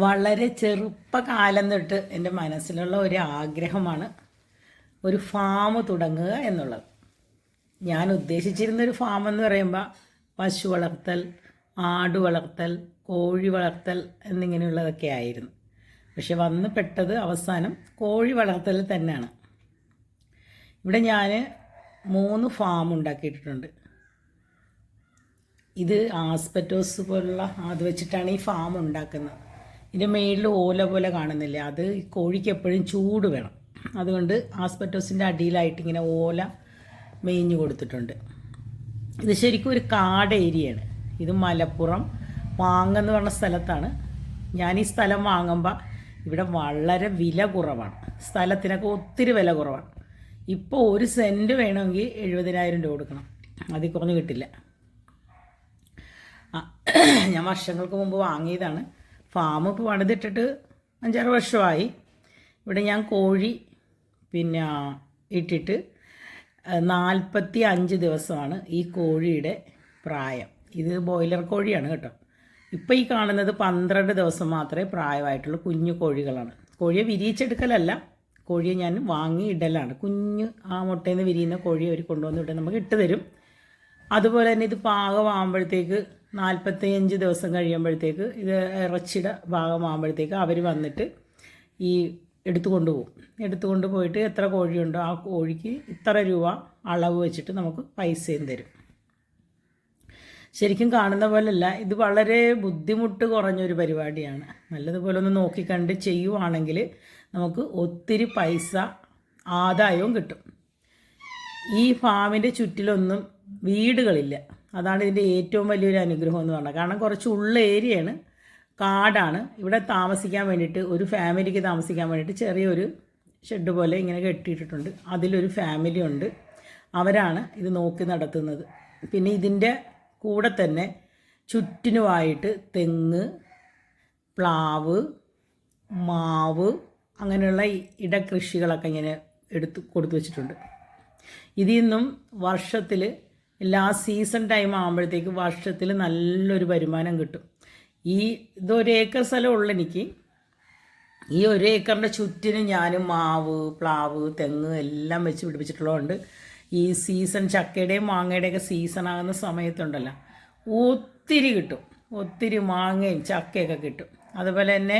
വളരെ ചെറുപ്പകാലം തൊട്ട് എൻ്റെ മനസ്സിലുള്ള ഒരു ആഗ്രഹമാണ് ഒരു ഫാം തുടങ്ങുക എന്നുള്ളത്. ഞാൻ ഉദ്ദേശിച്ചിരുന്നൊരു ഫാം എന്ന് പറയുമ്പോൾ പശു വളർത്തൽ, ആട് വളർത്തൽ, കോഴി വളർത്തൽ എന്നിങ്ങനെയുള്ളതൊക്കെ ആയിരുന്നു. പക്ഷെ വന്ന് പെട്ടത് അവസാനം കോഴി വളർത്തൽ തന്നെയാണ്. ഇവിടെ ഞാൻ 3 ഫാം ഉണ്ടാക്കിയിട്ടുണ്ട്. ഇത് ആസ്പെറ്റോസ് പോലുള്ള അത് വെച്ചിട്ടാണ് ഈ ഫാം ഉണ്ടാക്കുന്നത്. ഇതിൻ്റെ മേളിൽ ഓല പോലെ കാണുന്നില്ല, അത് കോഴിക്ക് എപ്പോഴും ചൂട് വേണം. അതുകൊണ്ട് ആസ്പെറ്റോസിൻ്റെ അടിയിലായിട്ട് ഇങ്ങനെ ഓല മേഞ്ഞു കൊടുത്തിട്ടുണ്ട്. ഇത് ശരിക്കും ഒരു കാട് ഏരിയയാണ്. ഇത് മലപ്പുറം പാങ്ങെന്ന് പറഞ്ഞ സ്ഥലത്താണ്. ഞാൻ ഈ സ്ഥലം വാങ്ങുമ്പോൾ ഇവിടെ വളരെ വില കുറവാണ്. സ്ഥലത്തിനൊക്കെ ഒത്തിരി വില കുറവാണ്. ഇപ്പോൾ 1 സെൻറ്റ് വേണമെങ്കിൽ 70,000 രൂപ കൊടുക്കണം, അതിൽ കുറഞ്ഞ് കിട്ടില്ല. ഞാൻ വർഷങ്ങൾക്ക് മുമ്പ് വാങ്ങിയതാണ്. ഫാം ഇപ്പോൾ പണിതിട്ടിട്ട് 5-6 വർഷമായി. ഇവിടെ ഞാൻ കോഴി ഇട്ടിട്ട് 45 ദിവസമാണ് ഈ കോഴിയുടെ പ്രായം. ഇത് ബോയിലർ കോഴിയാണ് കേട്ടോ. ഇപ്പോൾ ഈ കാണുന്നത് 12 ദിവസം മാത്രമേ പ്രായമായിട്ടുള്ളൂ. കുഞ്ഞു കോഴികളാണ്. കോഴിയെ വിരിയിച്ചെടുക്കലല്ല, കോഴിയെ ഞാൻ വാങ്ങി ഇടലാണ്. കുഞ്ഞ് ആ മുട്ടയിൽ നിന്ന് വിരിയുന്ന കോഴിയെ അവർ കൊണ്ടുവന്ന് ഇട്ട് നമുക്ക് ഇട്ട് തരും. അതുപോലെ തന്നെ ഇത് പാകമാകുമ്പോഴത്തേക്ക് 45 ദിവസം കഴിയുമ്പോഴത്തേക്ക് ഇത് ഇറച്ചിയുടെ ഭാഗമാകുമ്പോഴത്തേക്ക് അവർ വന്നിട്ട് ഈ എടുത്തുകൊണ്ട് പോയിട്ട് എത്ര കോഴിയുണ്ടോ ആ കോഴിക്ക് ഇത്ര രൂപ അളവ് വെച്ചിട്ട് നമുക്ക് പൈസയും തരും. ശരിക്കും കാണുന്ന പോലെയല്ല, ഇത് വളരെ ബുദ്ധിമുട്ട് കുറഞ്ഞൊരു പരിപാടിയാണ്. നല്ലതുപോലെ ഒന്ന് നോക്കിക്കണ്ട് ചെയ്യുവാണെങ്കിൽ നമുക്ക് ഒത്തിരി പൈസ ആദായവും കിട്ടും. ഈ ഫാമിൻ്റെ ചുറ്റിലൊന്നും വീടുകളില്ല. അതാണ് ഇതിൻ്റെ ഏറ്റവും വലിയൊരു അനുഗ്രഹം എന്ന് പറഞ്ഞാൽ. കാരണം കുറച്ച് ഉള്ള ഏരിയയാണ്, കാടാണ്. ഇവിടെ താമസിക്കാൻ വേണ്ടിയിട്ട് ഒരു ഫാമിലിക്ക് താമസിക്കാൻ വേണ്ടിയിട്ട് ചെറിയൊരു ഷെഡ് പോലെ ഇങ്ങനെ കെട്ടിയിട്ടിട്ടുണ്ട്. അതിലൊരു ഫാമിലി ഉണ്ട്, അവരാണ് ഇത് നോക്കി നടത്തുന്നത്. പിന്നെ ഇതിൻ്റെ കൂടെ തന്നെ ചുറ്റിനുമായിട്ട് തെങ്ങ്, പ്ലാവ്, മാവ് അങ്ങനെയുള്ള ഇടകൃഷികളൊക്കെ ഇങ്ങനെ കൊടുത്തു വെച്ചിട്ടുണ്ട്. ഇതിൽ നിന്നും വർഷത്തിൽ എല്ലാ സീസൺ ടൈം ആകുമ്പോഴത്തേക്ക് വർഷത്തിൽ നല്ലൊരു വരുമാനം കിട്ടും. ഇതൊരു ഏക്കർ സ്ഥലമുള്ള എനിക്ക് ഈ 1 ഏക്കറിൻ്റെ ചുറ്റിന് ഞാൻ മാവ്, പ്ലാവ്, തെങ്ങ് എല്ലാം വെച്ച് പിടിപ്പിച്ചിട്ടുള്ളതുകൊണ്ട് ഈ സീസൺ ചക്കയുടെയും മാങ്ങയുടെയൊക്കെ സീസണാകുന്ന സമയത്തുണ്ടല്ലോ ഒത്തിരി കിട്ടും. ഒത്തിരി മാങ്ങയും ചക്കയൊക്കെ കിട്ടും. അതുപോലെ തന്നെ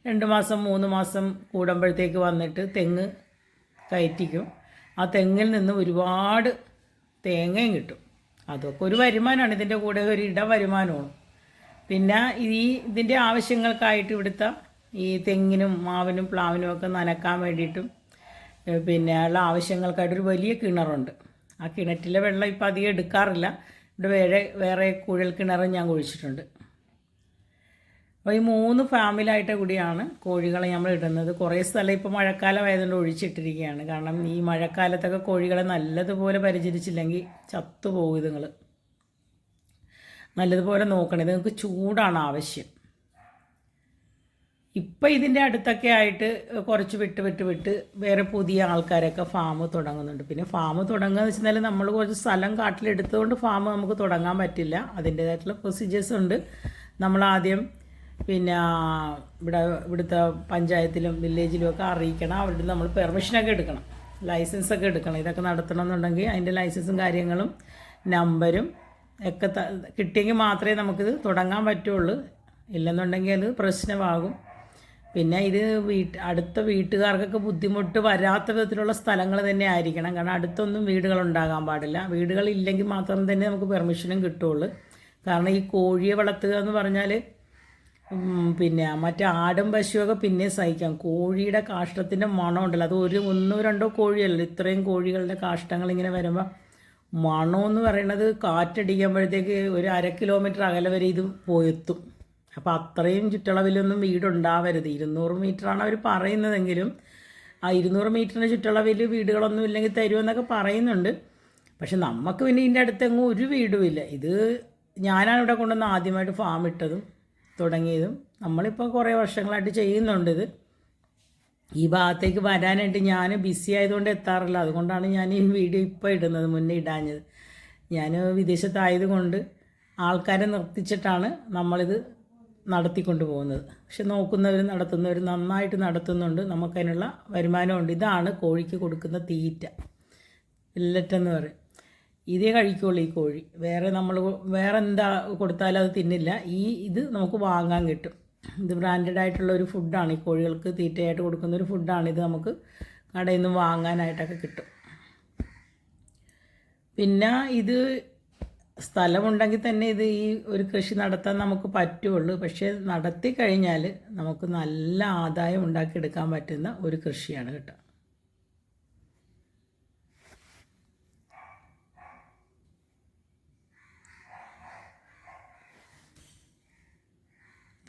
2 മാസം 3 മാസം കൂടുമ്പോഴത്തേക്ക് വന്നിട്ട് തെങ്ങ് കയറ്റിക്കും. ആ തെങ്ങിൽ നിന്ന് ഒരുപാട് തേങ്ങയും കിട്ടും. അതൊക്കെ ഒരു വരുമാനമാണ്. ഇതിൻ്റെ കൂടെ ഒരു വരുമാനമാണ്. പിന്നെ ഇതിൻ്റെ ആവശ്യങ്ങൾക്കായിട്ട് ഇവിടുത്തെ ഈ തെങ്ങിനും മാവിനും പ്ലാവിനും ഒക്കെ നനക്കാൻ വേണ്ടിയിട്ടും പിന്നെ ഉള്ള ആവശ്യങ്ങൾക്കായിട്ടൊരു വലിയ കിണറുണ്ട്. ആ കിണറ്റിലെ വെള്ളം ഇപ്പം അധികം എടുക്കാറില്ല. ഇവിടെ വേറെ കുഴൽ കിണറും ഞാൻ കുഴിച്ചിട്ടുണ്ട്. അപ്പോൾ ഈ 3 ഫാമിലായിട്ട് കൂടിയാണ് കോഴികളെ നമ്മൾ ഇടുന്നത്. കുറേ സ്ഥലം ഇപ്പോൾ മഴക്കാലമായതുകൊണ്ട് ഒഴിച്ചിട്ടിരിക്കുകയാണ്. കാരണം ഈ മഴക്കാലത്തൊക്കെ കോഴികളെ നല്ലതുപോലെ പരിചരിച്ചില്ലെങ്കിൽ ചത്തുപോകും. ഇതുങ്ങൾ നല്ലതുപോലെ നോക്കണം. നിങ്ങൾക്ക് ചൂടാണ് ആവശ്യം. ഇപ്പം ഇതിൻ്റെ അടുത്തൊക്കെ ആയിട്ട് കുറച്ച് വിട്ട് വേറെ പുതിയ ആൾക്കാരൊക്കെ ഫാം തുടങ്ങുന്നുണ്ട്. പിന്നെ ഫാം തുടങ്ങുക എന്ന് വെച്ചാൽ നമ്മൾ കുറച്ച് സ്ഥലം കാട്ടിലെടുത്തുകൊണ്ട് ഫാം നമുക്ക് തുടങ്ങാൻ പറ്റില്ല. അതിൻ്റേതായിട്ടുള്ള പ്രൊസീജിയേഴ്സ് ഉണ്ട്. നമ്മളാദ്യം ഇവിടുത്തെ പഞ്ചായത്തിലും വില്ലേജിലും ഒക്കെ അറിയിക്കണം. അവരുടെ നമ്മൾ പെർമിഷനൊക്കെ എടുക്കണം, ലൈസൻസൊക്കെ എടുക്കണം. ഇതൊക്കെ നടത്തണമെന്നുണ്ടെങ്കിൽ അതിൻ്റെ ലൈസൻസും കാര്യങ്ങളും നമ്പരും ഒക്കെ കിട്ടിയെങ്കിൽ മാത്രമേ നമുക്കിത് തുടങ്ങാൻ പറ്റുള്ളൂ. ഇല്ലെന്നുണ്ടെങ്കിൽ അത് പ്രശ്നമാകും. പിന്നെ ഇത് അടുത്ത വീട്ടുകാർക്കൊക്കെ ബുദ്ധിമുട്ട് വരാത്ത വിധത്തിലുള്ള സ്ഥലങ്ങൾ തന്നെ ആയിരിക്കണം. കാരണം അടുത്തൊന്നും വീടുകളുണ്ടാകാൻ പാടില്ല. വീടുകളില്ലെങ്കിൽ മാത്രം തന്നെ നമുക്ക് പെർമിഷനും കിട്ടുള്ളൂ. കാരണം ഈ കോഴിയെ വളർത്തുക എന്ന് പറഞ്ഞാൽ മറ്റേ ആടും പശുവൊക്കെ പിന്നെ സഹിക്കാം. കോഴിയുടെ കാഷ്ടത്തിൻ്റെ മണം ഉണ്ടല്ലോ, അത് 1-2 കോഴിയല്ലോ, ഇത്രയും കോഴികളുടെ കാഷ്ടങ്ങൾ ഇങ്ങനെ വരുമ്പോൾ മണമെന്ന് പറയണത് കാറ്റടിക്കുമ്പോഴത്തേക്ക് ഒരു 1/2 കിലോമീറ്റർ അകലെ വരെ ഇത് പോയെത്തും. അപ്പോൾ അത്രയും ചുറ്റളവിലൊന്നും വീടുണ്ടാവരുത്. 200 മീറ്ററാണ് അവർ പറയുന്നതെങ്കിലും ആ 200 മീറ്ററിന് ചുറ്റളവിൽ വീടുകളൊന്നും ഇല്ലെങ്കിൽ തരുമെന്നൊക്കെ പറയുന്നുണ്ട്. പക്ഷെ നമുക്ക് പിന്നെ ഇതിൻ്റെ അടുത്തെങ്ങും ഒരു വീടുമില്ല. ഇത് ഞാനാണ് ഇവിടെ കൊണ്ടുവന്ന് ആദ്യമായിട്ട് ഫാം ഇട്ടതും തുടങ്ങിയതും. നമ്മളിപ്പോൾ കുറേ വർഷങ്ങളായിട്ട് ചെയ്യുന്നുണ്ട് ഇത്. ഈ ഭാഗത്തേക്ക് വരാനായിട്ട് ഞാൻ ബിസി ആയതുകൊണ്ട് എത്താറില്ല. അതുകൊണ്ടാണ് ഞാൻ ഈ വീഡിയോ ഇപ്പോൾ ഇടുന്നത്, മുന്നേ ഇടാഞ്ഞത്. ഞാൻ വിദേശത്തായതുകൊണ്ട് ആൾക്കാരെ നിർത്തിച്ചിട്ടാണ് നമ്മളിത് നടത്തിക്കൊണ്ട് പോകുന്നത്. പക്ഷെ നോക്കുന്നവരും നടത്തുന്നവരും നന്നായിട്ട് നടത്തുന്നുണ്ട്, നമുക്കതിനുള്ള വരുമാനമുണ്ട്. ഇതാണ് കോഴിക്ക് കൊടുക്കുന്ന തീറ്റ, പെല്ലറ്റെന്ന് പറയും. ഇതേ കഴിക്കുള്ളൂ ഈ കോഴി, വേറെ എന്താ കൊടുത്താലും അത് തിന്നില്ല. ഇത് നമുക്ക് വാങ്ങാൻ കിട്ടും. ഇത് ബ്രാൻഡഡ് ആയിട്ടുള്ള ഒരു ഫുഡാണ്, ഈ കോഴികൾക്ക് തീറ്റയായിട്ട് കൊടുക്കുന്ന ഒരു ഫുഡാണ്. ഇത് നമുക്ക് കടയിൽ നിന്ന് വാങ്ങാനായിട്ടൊക്കെ കിട്ടും. പിന്നെ ഇത് സ്ഥലമുണ്ടെങ്കിൽ തന്നെ ഈ ഒരു കൃഷി നടത്താൻ നമുക്ക് പറ്റുള്ളൂ. പക്ഷേ നടത്തി കഴിഞ്ഞാൽ നമുക്ക് നല്ല ആദായം ഉണ്ടാക്കിയെടുക്കാൻ പറ്റുന്ന ഒരു കൃഷിയാണ് കേട്ടോ.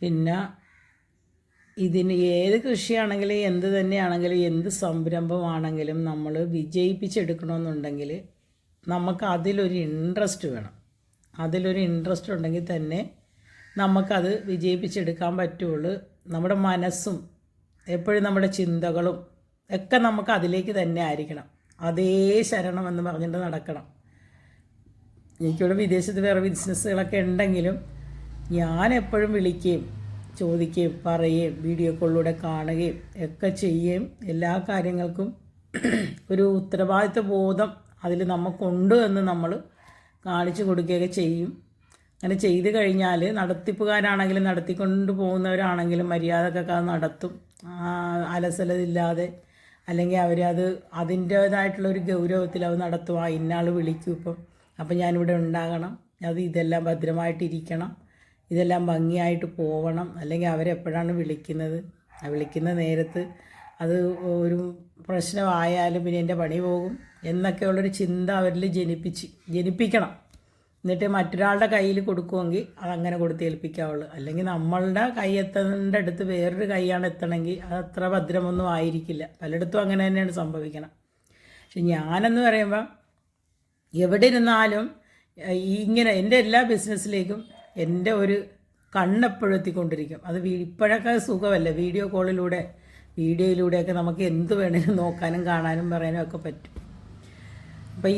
പിന്നെ ഇതിന് ഏത് കൃഷിയാണെങ്കിലും എന്ത് തന്നെയാണെങ്കിലും എന്ത് സംരംഭമാണെങ്കിലും നമ്മൾ വിജയിപ്പിച്ചെടുക്കണമെന്നുണ്ടെങ്കിൽ നമുക്ക് അതിലൊരു ഇൻട്രസ്റ്റ് വേണം. അതിലൊരു ഇൻട്രസ്റ്റ് ഉണ്ടെങ്കിൽ തന്നെ നമുക്കത് വിജയിപ്പിച്ചെടുക്കാൻ പറ്റുള്ളൂ. നമ്മുടെ മനസ്സും എപ്പോഴും നമ്മുടെ ചിന്തകളും ഒക്കെ നമുക്ക് അതിലേക്ക് തന്നെ ആയിരിക്കണം. അതേ ശരണം എന്ന് പറഞ്ഞിട്ട് നടക്കണം. എനിക്കിവിടെ വിദേശത്ത് വേറെ ബിസിനസ്സുകളൊക്കെ ഉണ്ടെങ്കിലും ഞാൻ എപ്പോഴും വിളിക്കുകയും ചോദിക്കുകയും പറയുകയും വീഡിയോ കോളിലൂടെ കാണുകയും ഒക്കെ ചെയ്യുകയും എല്ലാ കാര്യങ്ങൾക്കും ഒരു ഉത്തരവാദിത്വ ബോധം അതിൽ നമുക്കുണ്ട് എന്ന് നമ്മൾ കാണിച്ചു കൊടുക്കുകയൊക്കെ ചെയ്യും. അങ്ങനെ ചെയ്ത് കഴിഞ്ഞാൽ നടത്തിപ്പുകാരാണെങ്കിലും നടത്തിക്കൊണ്ട് പോകുന്നവരാണെങ്കിലും മര്യാദക്കൊക്കെ അത് നടത്തും, അലസലതില്ലാതെ. അല്ലെങ്കിൽ അവരത് അതിൻ്റേതായിട്ടുള്ളൊരു ഗൗരവത്തിൽ അത് നടത്തും. ഇന്നയാൾ വിളിക്കും അപ്പം ഞാനിവിടെ ഉണ്ടാകണം, ഇതെല്ലാം ഭദ്രമായിട്ടിരിക്കണം, ഇതെല്ലാം ഭംഗിയായിട്ട് പോവണം. അല്ലെങ്കിൽ അവരെപ്പോഴാണ് വിളിക്കുന്നത്, വിളിക്കുന്ന നേരത്ത് അത് ഒരു പ്രശ്നമായാലും പിന്നെ എൻ്റെ പണി പോകും എന്നൊക്കെയുള്ളൊരു ചിന്ത അവരിൽ ജനിപ്പിക്കണം. എന്നിട്ട് മറ്റൊരാളുടെ കയ്യിൽ കൊടുക്കുമെങ്കിൽ അതങ്ങനെ കൊടുത്തേൽപ്പിക്കാവുള്ളൂ. അല്ലെങ്കിൽ നമ്മളുടെ കൈ എത്തേണ്ട അടുത്ത് വേറൊരു കൈയാണ് എത്തണമെങ്കിൽ അത് അത്ര ഭദ്രമൊന്നും ആയിരിക്കില്ല. പലയിടത്തും അങ്ങനെ തന്നെയാണ് സംഭവിക്കണം. പക്ഷെ ഞാനെന്ന് പറയുമ്പോൾ എവിടെ ഇരുന്നാലും ഇങ്ങനെ എൻ്റെ എല്ലാ ബിസിനസ്സിലേക്കും എൻ്റെ ഒരു കണ്ണെപ്പോഴും എത്തിക്കൊണ്ടിരിക്കും. അത് ഇപ്പോഴൊക്കെ സുഖമല്ല, വീഡിയോയിലൂടെയൊക്കെ നമുക്ക് എന്ത് വേണമെങ്കിലും നോക്കാനും കാണാനും പറയാനും ഒക്കെ പറ്റും. അപ്പോൾ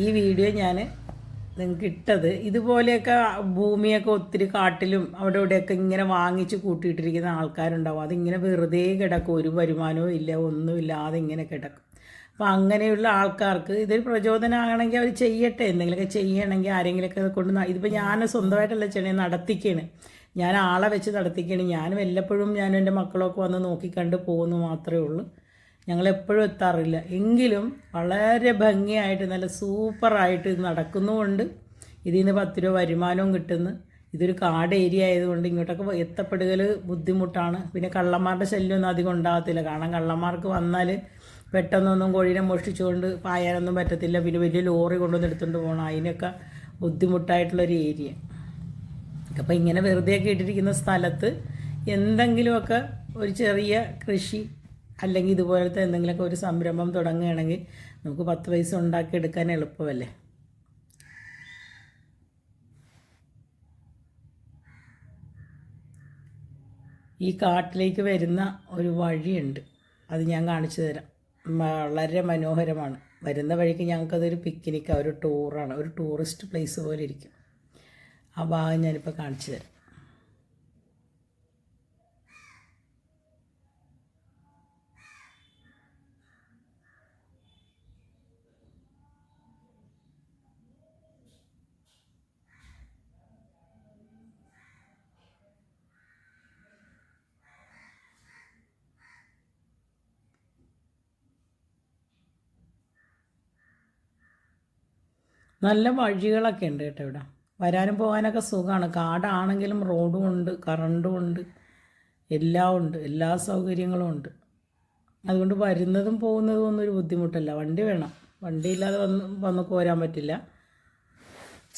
ഈ വീഡിയോ ഞാൻ നിങ്ങൾക്ക് ഇട്ടത് ഇതുപോലെയൊക്കെ ഭൂമിയൊക്കെ ഒത്തിരി കാട്ടിലും അവിടെ ഇവിടെയൊക്കെ ഇങ്ങനെ വാങ്ങിച്ച് കൂട്ടിയിട്ടിരിക്കുന്ന ആൾക്കാരുണ്ടാവും. അതിങ്ങനെ വെറുതെ കിടക്കും, ഒരു വരുമാനവും ഇല്ല, ഒന്നുമില്ലാതെ ഇങ്ങനെ കിടക്കും. അപ്പോൾ അങ്ങനെയുള്ള ആൾക്കാർക്ക് ഇതൊരു പ്രചോദനമാകണമെങ്കിൽ അവർ ചെയ്യട്ടെ, എന്തെങ്കിലുമൊക്കെ ചെയ്യണമെങ്കിൽ ആരെങ്കിലുമൊക്കെ കൊണ്ട്. ഇതിപ്പോൾ ഞാൻ സ്വന്തമായിട്ടല്ല ചെയ്യണേ, നടത്തിക്കാണ്, ഞാൻ ആളെ വെച്ച് നടത്തിക്കാണ്. ഞാനും എല്ലപ്പോഴും എൻ്റെ മക്കളൊക്കെ വന്ന് നോക്കിക്കണ്ട് പോകുന്നു മാത്രമേ ഉള്ളൂ. ഞങ്ങളെപ്പോഴും എത്താറില്ല. എങ്കിലും വളരെ ഭംഗിയായിട്ട് നല്ല സൂപ്പറായിട്ട് ഇത് നടക്കുന്നുമുണ്ട്. ഇതിൽ നിന്ന് 10 രൂപ വരുമാനവും കിട്ടുന്നു. ഇതൊരു കാട് ഏരിയ ആയതുകൊണ്ട് ഇങ്ങോട്ടൊക്കെ എത്തപ്പെടുകൽ ബുദ്ധിമുട്ടാണ്. പിന്നെ കള്ളന്മാരുടെ ശല്യമൊന്നും അധികം ഉണ്ടാകത്തില്ല. കാരണം കള്ളന്മാർക്ക് വന്നാൽ പെട്ടെന്നൊന്നും കോഴീനെ മോഷ്ടിച്ചുകൊണ്ട് പായാനൊന്നും പറ്റത്തില്ല. പിന്നെ വലിയ ലോറി കൊണ്ടുവന്ന് എടുത്തുകൊണ്ട് പോകണം, അതിനൊക്കെ ബുദ്ധിമുട്ടായിട്ടുള്ളൊരു ഏരിയ. അപ്പോൾ ഇങ്ങനെ വെറുതെയൊക്കെ ഇട്ടിരിക്കുന്ന സ്ഥലത്ത് എന്തെങ്കിലുമൊക്കെ ഒരു ചെറിയ കൃഷി അല്ലെങ്കിൽ ഇതുപോലത്തെ എന്തെങ്കിലുമൊക്കെ ഒരു സംരംഭം തുടങ്ങുകയാണെങ്കിൽ നമുക്ക് 10 പൈസ ഉണ്ടാക്കിയെടുക്കാൻ എളുപ്പമല്ലേ. ഈ കാട്ടിലേക്ക് വരുന്ന ഒരു വഴിയുണ്ട്, അത് ഞാൻ കാണിച്ചു തരാം. വളരെ മനോഹരമാണ്. വരുന്ന വഴിക്ക് ഞങ്ങൾക്കതൊരു പിക്നിക്കാണ്, ഒരു ടൂറാണ്, ഒരു ടൂറിസ്റ്റ് പ്ലേസ് പോലെ ഇരിക്കും. ആ ഭാഗം ഞാനിപ്പോൾ കാണിച്ചു തരാം. നല്ല വഴികളൊക്കെ ഉണ്ട് കേട്ടോ ഇവിടെ. വരാനും പോകാനൊക്കെ സുഖമാണ്. കാടാണെങ്കിലും റോഡും ഉണ്ട്, കറണ്ടും ഉണ്ട്, എല്ലാം ഉണ്ട്, എല്ലാ സൗകര്യങ്ങളും ഉണ്ട്. അതുകൊണ്ട് വരുന്നതും പോകുന്നതും ഒന്നും ഒരു ബുദ്ധിമുട്ടല്ല. വണ്ടി വേണം, വണ്ടിയില്ലാതെ വന്ന് പോരാൻ പറ്റില്ല.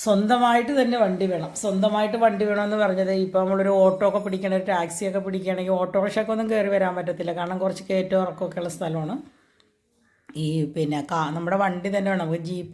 സ്വന്തമായിട്ട് തന്നെ വണ്ടി വേണം. സ്വന്തമായിട്ട് വണ്ടി വേണമെന്ന് പറഞ്ഞത് ഇപ്പോൾ നമ്മളൊരു ഓട്ടോ ഒക്കെ പിടിക്കണ, ഒരു ടാക്സിയൊക്കെ പിടിക്കുകയാണെങ്കിൽ ഓട്ടോറിക്ഷയൊക്കെ ഒന്നും കയറി വരാൻ പറ്റത്തില്ല. കാരണം കുറച്ച് കയറ്റം ഇറക്കമൊക്കെ ഉള്ള സ്ഥലമാണ്. പിന്നെ നമ്മുടെ വണ്ടി തന്നെ വേണം. നമുക്ക് ജീപ്പ്